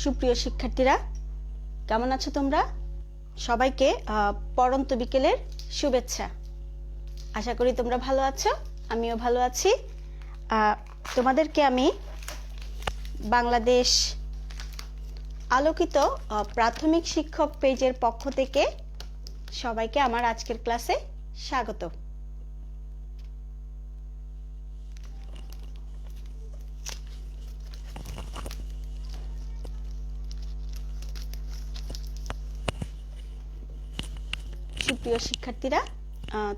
সুপ্রিয় শিক্ষার্থীরা, কেমন আছো তোমরা? সবাইকে পড়ন্ত বিকেলের শুভেচ্ছা। আশা করি তোমরা ভালো আছো, আমিও ভালো আছি। তোমাদেরকে আমি বাংলাদেশ আলোকিত প্রাথমিক শিক্ষক পেজের পক্ষ থেকে সবাইকে আমার আজকের ক্লাসে স্বাগত। সুপ্রিয় শিক্ষার্থীরা,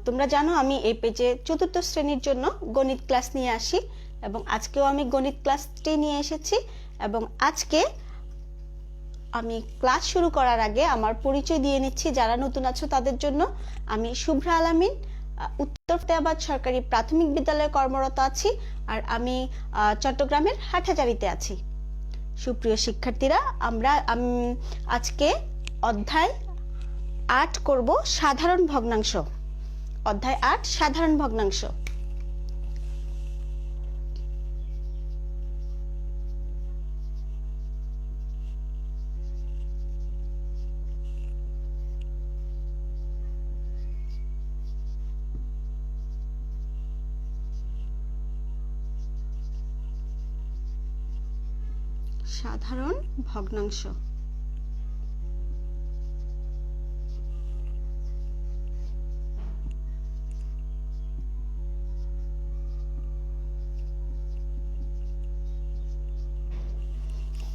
তোমরা জানো আমি এই পেজে চতুর্থ শ্রেণীর জন্য গণিত ক্লাস নিয়ে আসি এবং আজকেও আমি গণিত ক্লাসটি নিয়ে এসেছি। এবং আজকে আমি ক্লাস শুরু করার আগে আমার পরিচয় দিয়ে নিচ্ছি যারা নতুন আছো তাদের জন্য। আমি শুভ্রা আলামিন, উত্তর ফতেয়াবাদ সরকারি প্রাথমিক বিদ্যালয়ে কর্মরত আছি, আর আমি চট্টগ্রামের হাটহাজারীতে আছি। সুপ্রিয় শিক্ষার্থীরা, আমরা আজকে অধ্যায় 8 করব সাধারণ ভগ্নাংশ। অধ্যায় 8 সাধারণ ভগ্নাংশ। সাধারণ ভগ্নাংশ।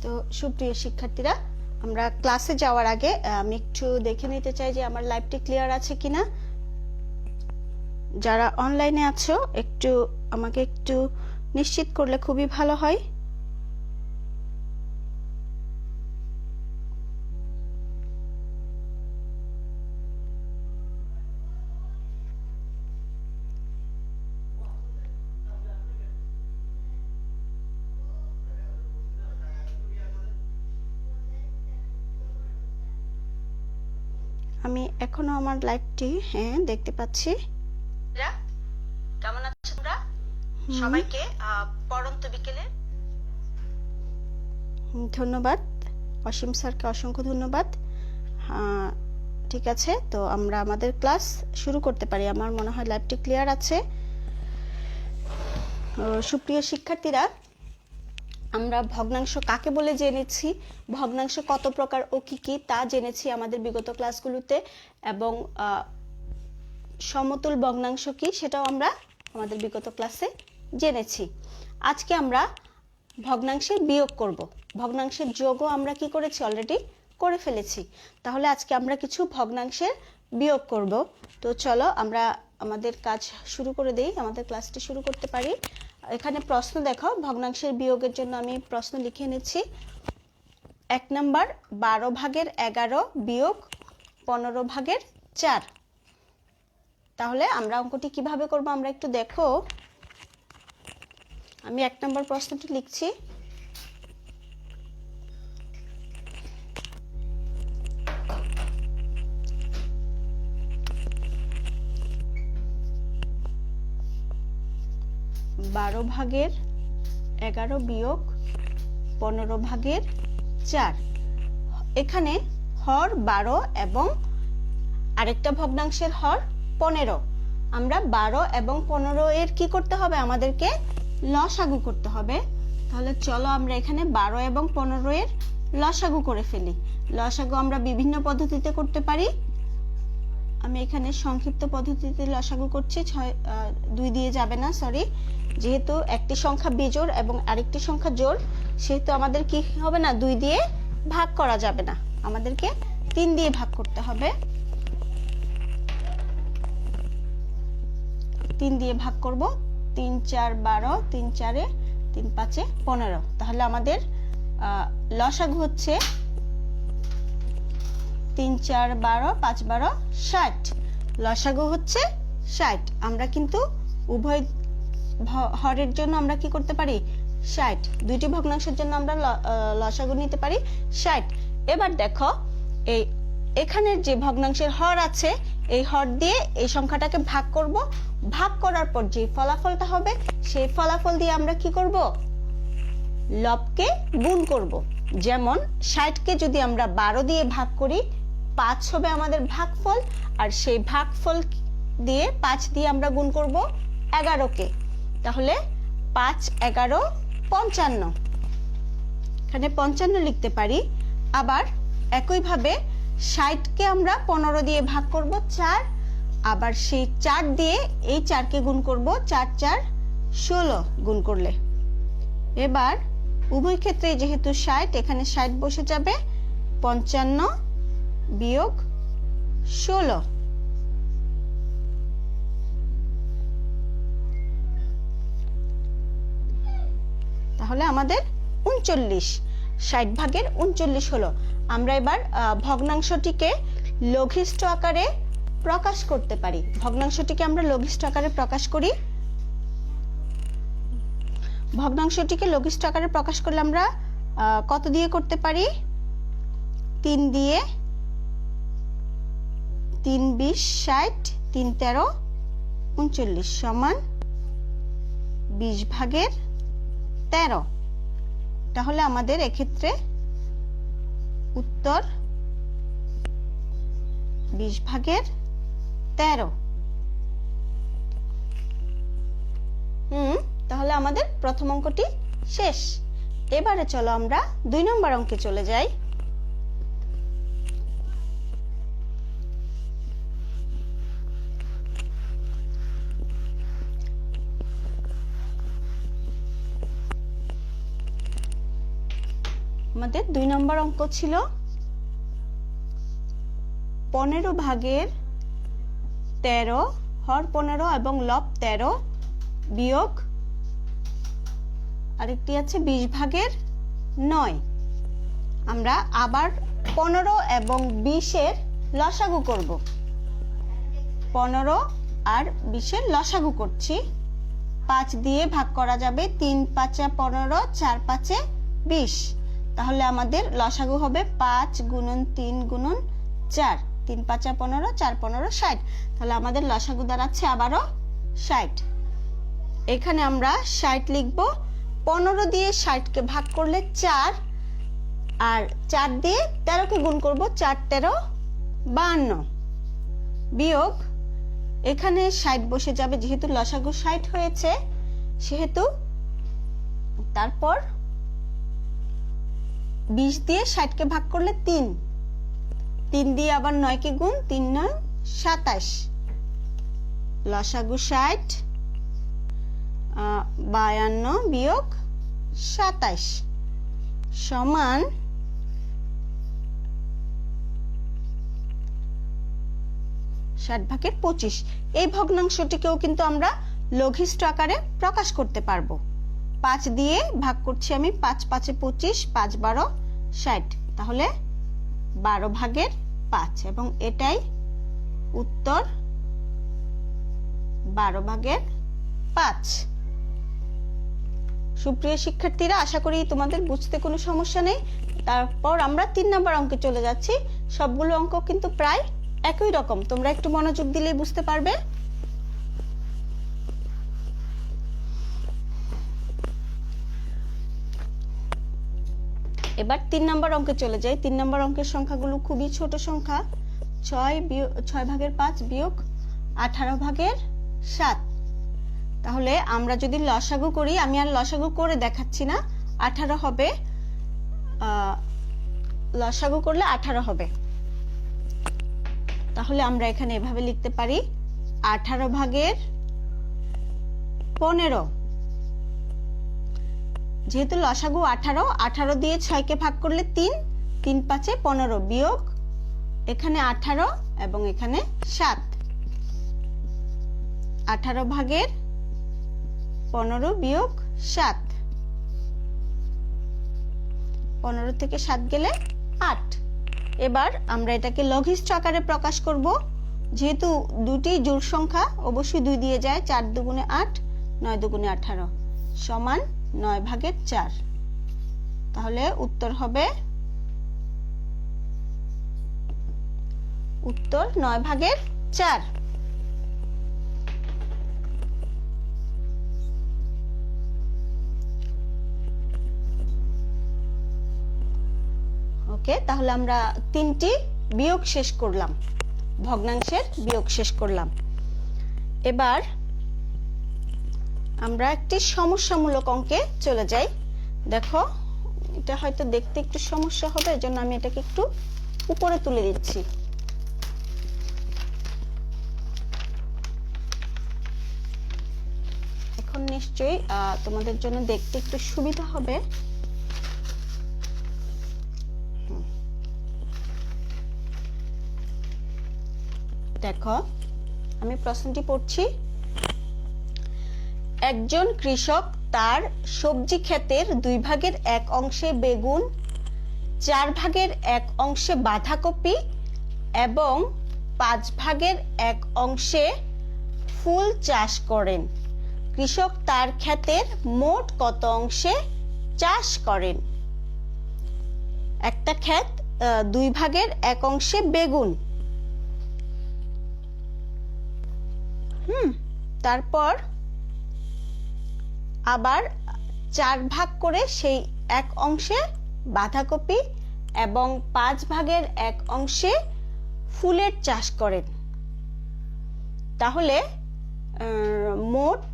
তো সুপ্রিয় শিক্ষার্থীরা, আমরা ক্লাসে যাওয়ার আগে আমি একটু দেখে নিতে চাই যে আমার লাইভটি ক্লিয়ার আছে কিনা। যারা অনলাইনে আছো একটু আমাকে একটু নিশ্চিত করলে খুবই ভালো হয়। আমি এখনো আমার লাইভটি দেখতে পাচ্ছি। কেমন আছো তোমরা? সবাইকে পড়ন্ত বিকেলে ধন্যবাদ। অসীম স্যারকে অসংখ্য ধন্যবাদ। ঠিক আছে, তো আমরা আমাদের ক্লাস শুরু করতে পারি। আমার মনে হয় লাইভটি ক্লিয়ার আছে। সুপ্রিয় শিক্ষার্থীরা, আমরা ভগ্নাংশ কাকে বলে জেনেছি, ভগ্নাংশ কত প্রকার ও কি কি তা জেনেছি আমাদের বিগত ক্লাসগুলোতে, এবং সমতুল ভগ্নাংশ কি সেটাও আমরা আমাদের বিগত ক্লাসে জেনেছি। আজকে আমরা ভগ্নাংশের বিয়োগ করব। ভগ্নাংশের যোগও আমরা কি করেছি, অলরেডি করে ফেলেছি। তাহলে আজকে আমরা কিছু ভগ্নাংশের বিয়োগ করব। তো চলো আমরা আমাদের কাজ শুরু করে দেই, আমাদের ক্লাসটি শুরু করতে পারি। এখানে প্রশ্ন দেখো, ভগ্নাংশের বিয়োগের জন্য আমি প্রশ্ন লিখে নিচ্ছি। 1 নম্বর, 12 ভাগের 11 বিয়োগ 15 ভাগের 4। তাহলে আমরা অঙ্কটি কিভাবে করব আমরা একটু দেখো। আমি 1 নম্বর প্রশ্নটি লিখছি। বারো ভাগের 11 বিয়োগ 15 ভাগের 4। এখানে হর 12 এবং আরেকটা ভগ্নাংশের হর 15। আমরা 12 এবং 15 এর কি করতে হবে, আমাদেরকে লসাগু করতে হবে। তাহলে চলো আমরা এখানে 12 এবং 15 এর লসাগু করে ফেলি। লসাগু আমরা বিভিন্ন পদ্ধতিতে করতে পারি। আমি এখানে সংক্ষিপ্ত পদ্ধতিতে লসাগু করছি। 2 দিয়ে যাবে না, সরি। যেহেতু একটি সংখ্যা বিজোড় এবং আরেকটি সংখ্যা জোড়, সেহেতু আমাদের কি হবে না, 2 দিয়ে ভাগ করা যাবে না, আমাদেরকে 3 দিয়ে ভাগ করতে হবে। 3 দিয়ে ভাগ করব। 3 4 12, 3 4 3 5 15। তাহলে আমাদের লসাগু হচ্ছে 3 4 12 5 12 60। লসাগু হচ্ছে 60। আমরা কিন্তু উভয় হরের জন্য আমরা কি করতে পারি, 60। দুইটি ভগ্নাংশের জন্য আমরা লসাগু নিতে পারি 60। এবার দেখো, এখানের যে ভগ্নাংশের হর আছে, এই হর দিয়ে এই সংখ্যাটাকে ভাগ করব। ভাগ করার পর যে ফলাফলটা হবে, সেই ফলাফল দিয়ে আমরা কি করব, লবকে গুণ করব। যেমন 60কে যদি আমরা 12 দিয়ে ভাগ করি 5 হবে আমাদের ভাগফল, আর সেই ভাগফল দিয়ে 5 দিয়ে আমরা গুণ করব 11কে, তাহলে 5 11 55, এখানে 55 লিখতে পারি। আবার একইভাবে 60কে আমরা 15 দিয়ে ভাগ করব 4, আবার সেই 4 দিয়ে এই 4কে গুণ করব 4 4 16 গুণ করলে। এবার উভয় ক্ষেত্রে যেহেতু 60, এখানে 60 বসে যাবে, 55 বিয়োগ 16, তাহলে আমাদের 39, 60 ভাগের 39 হলো। আমরা এবার ভগ্নাংশটিকে লঘিষ্ঠ আকারে প্রকাশ করতে পারি। ভগ্নাংশটিকে আমরা লঘিষ্ঠ আকারে প্রকাশ করি। ভগ্নাংশটিকে লঘিষ্ঠ আকারে প্রকাশ করলে আমরা কত দিয়ে করতে পারি? 3 দিয়ে, 3 20 60, 3 13 39 সমান 20 ভাগের 13। তাহলে আমাদের এক্ষেত্রে উত্তর 20 ভাগের 13। তাহলে আমাদের প্রথম অঙ্কটি শেষ। এবারে চলো আমরা 2 নম্বর অঙ্কে চলে যাই। আমাদের 2 নম্বর অঙ্ক ছিল 15 ভাগের 13, হর 15 এবং লব 13 বিয়োগ আরেকটি আছে 20 ভাগের 9। আমরা আবার 15 এবং 20 এর লসাগু করব। 15 আর 20 এর লসাগু করছি। 5 দিয়ে ভাগ করা যাবে, 3 5 15, 4 5 20, তাহলে আমাদের লসাগু হবে 5 গুণন 3 গুণন 4, 3 5 15, 4 15 60, তাহলে আমাদের লসাগু দাঁড়াচ্ছে আবারও 60। এখানে আমরা 60 লিখব। 15 দিয়ে 60কে ভাগ করলে 4, আর 4 দিয়ে 13কে গুণ করব, 4 13 52 বিয়োগ এখানে 60 বসে যাবে, যেহেতু লসাগু 60 হয়েছে সেহেতু। তারপর 20 দিয়ে 60কে ভাগ করলে 3, 3 দিয়ে আবার 9কে গুণ, 3 9 27, লসাগু 60 52 বিয়োগ 27 সমান 60 ভাগের 25। এই ভগ্নাংশটিকেও কিন্তু আমরা লঘিষ্ঠ আকারে প্রকাশ করতে পারবো। 5 দিয়ে ভাগ করছি আমি, 5 5 25, 5 12 60, তাহলে 12 ভাগের 5, এবং এটাই উত্তর 12 ভাগের 5। সুপ্রিয় শিক্ষার্থীরা, আশা করি তোমাদের বুঝতে কোনো সমস্যা নেই। তারপর আমরা 3 নম্বর অঙ্কে চলে যাচ্ছি। সবগুলো অঙ্ক কিন্তু প্রায় একই রকম, তোমরা একটু মনোযোগ দিলেই বুঝতে পারবে। এবার 3 নম্বর অঙ্কে চলে যাই। 3 নম্বর অঙ্কের সংখ্যাগুলো খুবই ছোট সংখ্যা। 6 ভাগের 5 বিয়োগ 18 ভাগের 7। তাহলে আমরা যদি লসাগু করি, আমি আর লসাগু করে দেখাচ্ছি না, 18 হবে, লসাগু করলে 18 হবে। তাহলে আমরা এখানে এভাবে লিখতে পারি 18 ভাগের 15। যেহেতু লসাগু 18, 18 দিয়ে 6কে ভাগ করলে 3, 3 5 15 বিয়োগ এখানে 18 এবং এখানে 7, 18 ভাগের 15 বিয়োগ 7, 15 থেকে 7 গেলে 8। এবার আমরা এটাকে লঘিষ্ঠ আকারে প্রকাশ করব। যেহেতু দুটি জোড় সংখ্যা, অবশ্যই 2 দিয়ে যায়, 4 দুগুণে 8, 9 দুগুণে 18 সমান 9 ভাগের 4। তাহলে উত্তর হবে, উত্তর 9 ভাগের 4। ওকে, তাহলে আমরা তিনটি বিয়োগ শেষ করলাম, ভগ্নাংশের বিয়োগ শেষ করলাম। এবার আমরা একটি সমস্যামূলক অঙ্কে চলে যাই। দেখো, এটা হয়তো দেখতে একটু সমস্যা হবে, এজন্য আমি এটাকে একটু উপরে তুলে দিচ্ছি। এখন নিশ্চয়ই তোমাদের জন্য দেখতে একটু সুবিধা হবে। দেখো, আমি প্রশ্নটি পড়ছি। একজন কৃষক তার সবজি ক্ষেতের 2 ভাগের 1 অংশে বেগুন, 4 ভাগের 1 অংশে বাঁধাকপি এবং 5 ভাগের 1 অংশে ফুল চাষ করেন। কৃষক তার ক্ষেতের মোট কত অংশে চাষ করেন? একটা ক্ষেত 2 ভাগের 1 অংশে বেগুন, তারপর আবার 4 ভাগ করে সেই 1 অংশে বাঁধাকপি এবং 5 ভাগের 1 অংশে ফুলের চাষ করেন। তাহলে মোট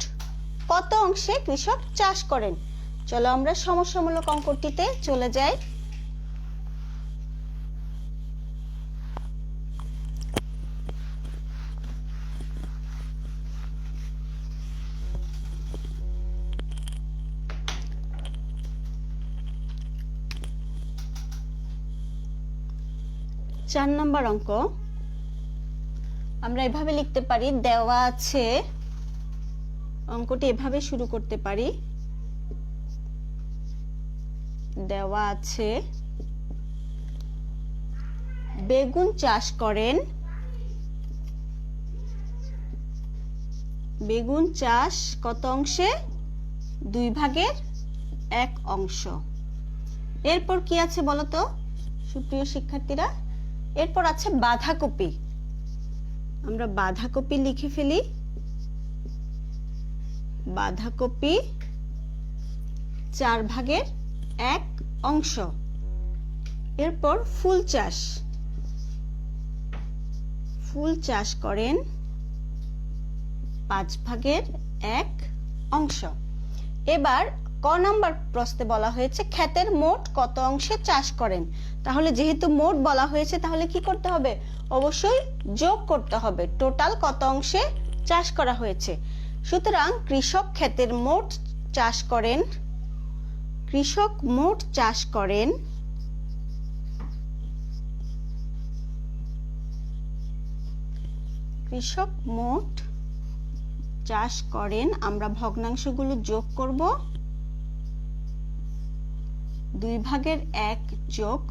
কত অংশে কৃষক চাষ করেন? চলো আমরা সমস্যামূলক অঙ্কটিতে চলে যাই। চার নম্বর অঙ্ক আমরা এভাবে লিখতে পারি, দেওয়া আছে, অঙ্কটি এভাবে শুরু করতে পারি, দেওয়া আছে বেগুন চাষ করেন, বেগুন চাষ কত অংশে? 2 ভাগের 1 অংশ। এরপর কি আছে বলতো সুপ্রিয় শিক্ষার্থীরা? এরপর আছে বাঁধাকপি। আমরা বাঁধাকপি লিখে ফেলি, বাঁধাকপি 4 ভাগের 1 অংশ। এরপর ফুল চাষ, ফুল চাষ করেন 5 ভাগের 1 অংশ। এবার ক নম্বর প্রশ্নে বলা হয়েছে ক্ষেতের মোট কত অংশে চাষ করেন। তাহলে যেহেতু মোট বলা হয়েছে, তাহলে কি করতে হবে? অবশ্যই যোগ করতে হবে, টোটাল কত অংশে চাষ করা হয়েছে। সুতরাং কৃষক ক্ষেতের মোট চাষ করেন, কৃষক মোট চাষ করেন কৃষক মোট চাষ করেন, আমরা ভগ্নাংশগুলো যোগ করব, 2 ভাগের 1 যোগ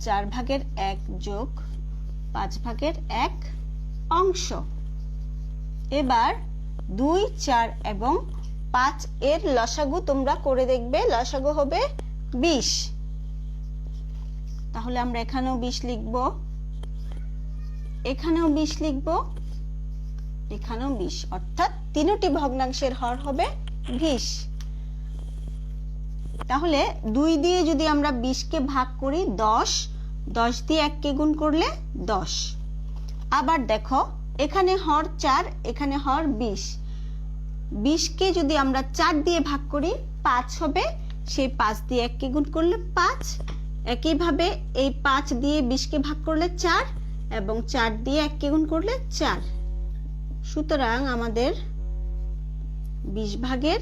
4 ভাগের 1 যোগ 5 ভাগের 1 অংশ। এবার 2, 4 এবং 5 এর লসাগু তোমরা করে দেখবে, লসাগু হবে 20। তাহলে আমরা এখানেও 20 লিখব, এখানেও 20 লিখব, এখানেও 20, অর্থাৎ তিনটি ভগ্নাংশের হর হবে 20। তাহলে 2 দিয়ে যদি আমরা 20 কে ভাগ করি 10, 10 দিয়ে 1 কে গুণ করলে 10। আবার দেখো, এখানে হর 4, এখানে হর 20, 20 কে যদি আমরা 4 দিয়ে ভাগ করি 5 হবে, সেই 5 দিয়ে 1 কে গুণ করলে 5। একইভাবে এই 5 দিয়ে 20 কে ভাগ করলে 4 এবং 4 দিয়ে 1 কে গুণ করলে 4। সুতরাং আমাদের 20 ভাগের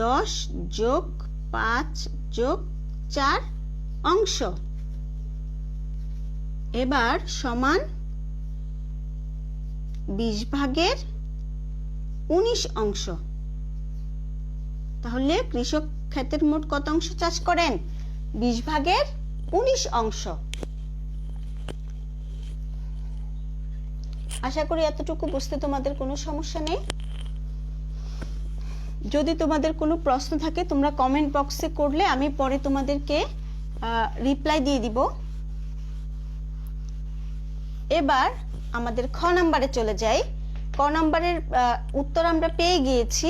10 যোগ 5 যোগ 4 অংশ এবার সমান 20 ভাগের 19 অংশ। তাহলে কৃষক ক্ষেতের মোট কত অংশ চাষ করেন? 20 ভাগের 19 অংশ। আশা করি এতটুকু বুঝতে তোমাদের কোনো সমস্যা নেই। যদি তোমাদের কোনো প্রশ্ন থাকে তোমরা কমেন্ট বক্সে করলে আমি পরে তোমাদেরকে রিপ্লাই দিয়ে দিব। এবার আমাদের খ নাম্বারে চলে যাই। ক নাম্বারের উত্তর আমরা পেয়ে গিয়েছি।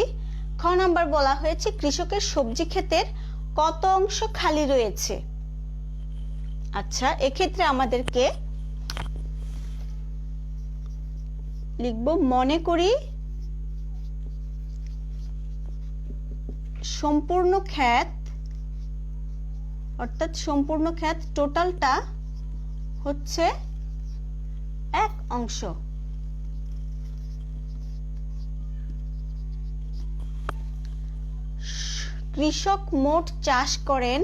খ নাম্বার বলা হয়েছে কৃষকের সবজি ক্ষেতের কত অংশ খালি রয়েছে। আচ্ছা, এক্ষেত্রে আমাদেরকে লিখব মনে করি সম্পূর্ণ ক্ষেত, অর্থাৎ সম্পূর্ণ ক্ষেত টোটালটা হচ্ছে 1 অংশ। কৃষক মোট চাষ করেন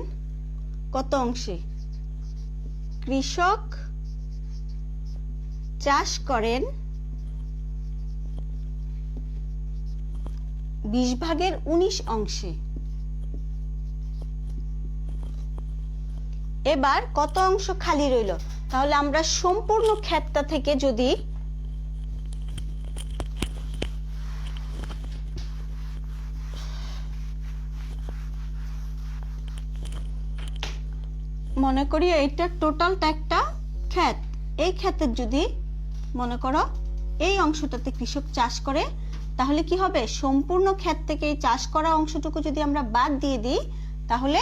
কত অংশে? কৃষক চাষ করেন 20/19 অংশে। এবার কত অংশ খালি রইল? তাহলে আমরা সম্পূর্ণ ক্ষেতটা থেকে যদি মনে করি এইটা টোটালটা একটা ক্ষেত, এই ক্ষেতের যদি মনে করো এই অংশটাতে কৃষক চাষ করে, তাহলে কি হবে? সম্পূর্ণ ক্ষেত থেকে এই চাষ করা অংশটুকু যদি আমরা বাদ দিয়ে দিই তাহলে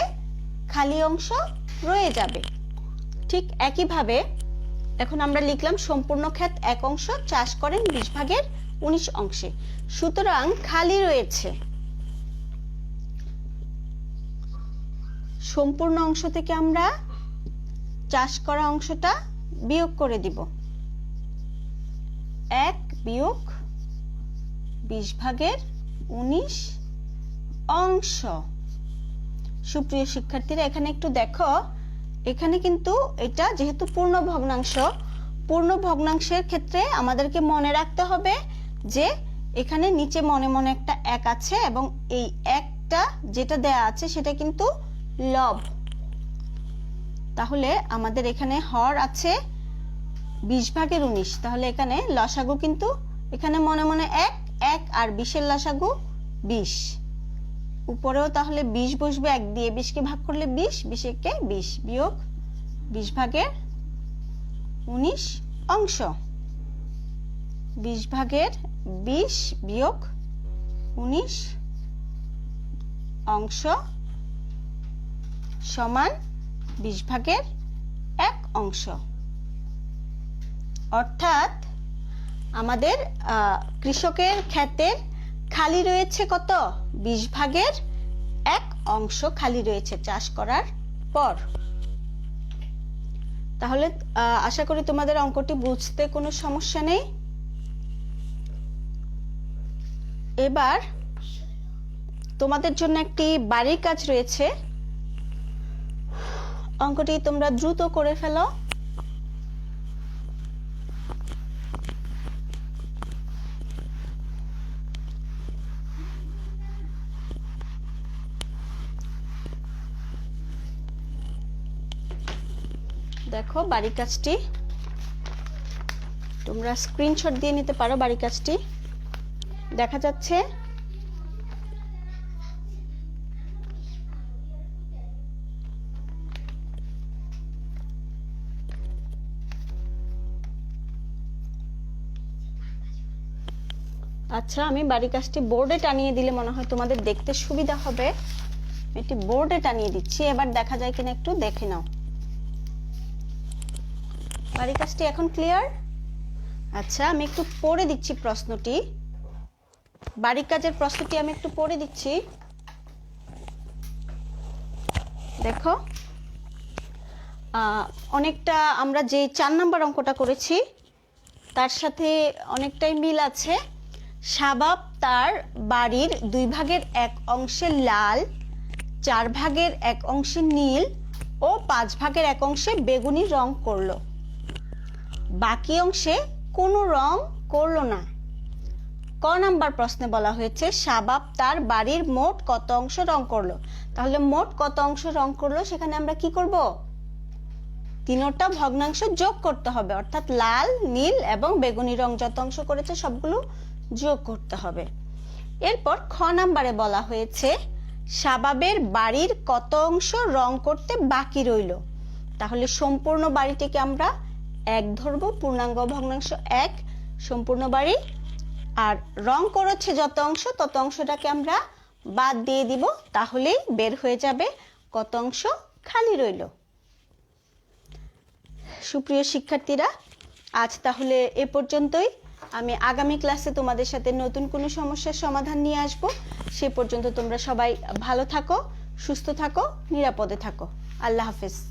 খালি অংশ রয়ে যাবে। ঠিক একইভাবে এখন আমরা লিখলাম সম্পূর্ণ ক্ষেত 1 অংশ, চাষ করেন 20/19 অংশে। সুতরাং খালি রয়েছে সম্পূর্ণ অংশ থেকে আমরা চাষ করা অংশটা বিয়োগ করে দিব। 1 বিয়োগ 20/19 অংশ। সুপ্রিয় শিক্ষার্থীরা, এখানে একটু দেখো, এখানে কিন্তু এটা যেহেতু পূর্ণ ভগ্নাংশ, পূর্ণ ভগ্নাংশের ক্ষেত্রে আমাদেরকে মনে রাখতে হবে যে এখানে নিচে মনে মনে একটা 1 আছে এবং এই 1টা যেটা দেয়া আছে সেটা কিন্তু লব। তাহলে আমাদের এখানে হর আছে 20/19, তাহলে এখানে লসাগু কিন্তু এখানে মনে মনে 1 আর 20-এর লসাগু 20। উপরেও তাহলে 20 বসবে, 1 দিয়ে 20কে ভাগ করলে 20, 20-একে 20 বিয়োগ 20/19 অংশ। 20/20 বিয়োগ 19 অংশ সমান 20/1 অংশ। অর্থাৎ আমাদের কৃষকের ক্ষেতের খালি রয়েছে কত? 20/1 অংশ খালি রয়েছে চাষ করার পর। তাহলে আশা করি তোমাদের অঙ্কটি বুঝতে কোনো সমস্যা নেই। এবার তোমাদের জন্য একটি বাড়ির কাজ রয়েছে, অঙ্কটি তোমরা দ্রুত করে ফেলো। দেখো বাড়ির কাজটি তোমরা স্ক্রিনশট দিয়ে নিতে পারো। বাড়ির কাজটি দেখা যাচ্ছে। আচ্ছা, আমি বাড়ির কাজটি বোর্ডে টানিয়ে দিলে মনে হয় তোমাদের দেখতে সুবিধা হবে। এটি বোর্ডে টানিয়ে দিচ্ছি, এবার দেখা যায় কিনা একটু দেখে নাও। বাড়ির কাজটি এখন ক্লিয়ার? আচ্ছা, আমি একটু পড়ে দিচ্ছি প্রশ্নটি। বাড়ির কাজের প্রশ্নটি আমি একটু পড়ে দিচ্ছি। দেখো, অনেকটা আমরা যে 4 নম্বর অঙ্কটা করেছি তার সাথে অনেকটাই মিল আছে। শাবাব তার বাড়ির 2/1 অংশে লাল, 4/1 অংশে নীল ও 5/1 অংশে বেগুনি রং করলো, বাকি অংশে কোনো রং করলো না। ক নাম্বার প্রশ্নে বলা হয়েছে শাবাব তার বাড়ির মোট কত অংশ রং করলো। তাহলে মোট কত অংশ রং করলো সেখানে আমরা কি করব? তিনটা ভগ্নাংশ যোগ করতে হবে, অর্থাৎ লাল, নীল এবং বেগুনি রং যত অংশ করেছে সবগুলো যোগ করতে হবে। এরপর খ নাম্বারে বলা হয়েছে শাবাবের বাড়ির কত অংশ রং করতে বাকি রইল। তাহলে সম্পূর্ণ বাড়িটিকে আমরা 1 ধরবো, পূর্ণাঙ্গ ভগ্নাংশ 1 সম্পূর্ণ বাড়ি, আর রং করেছে যত অংশ তত অংশটাকে আমরা বাদ দিয়ে দিব, তাহলেই বের হয়ে যাবে কত অংশ খালি রইল। সুপ্রিয় শিক্ষার্থীরা, আজ তাহলে এ পর্যন্তই। আমি আগামী ক্লাসে তোমাদের সাথে নতুন কোনো সমস্যার সমাধান নিয়ে আসব। সে পর্যন্ত তোমরা সবাই ভালো থাকো, সুস্থ থাকো, নিরাপদে থাকো। আল্লাহ হাফেজ।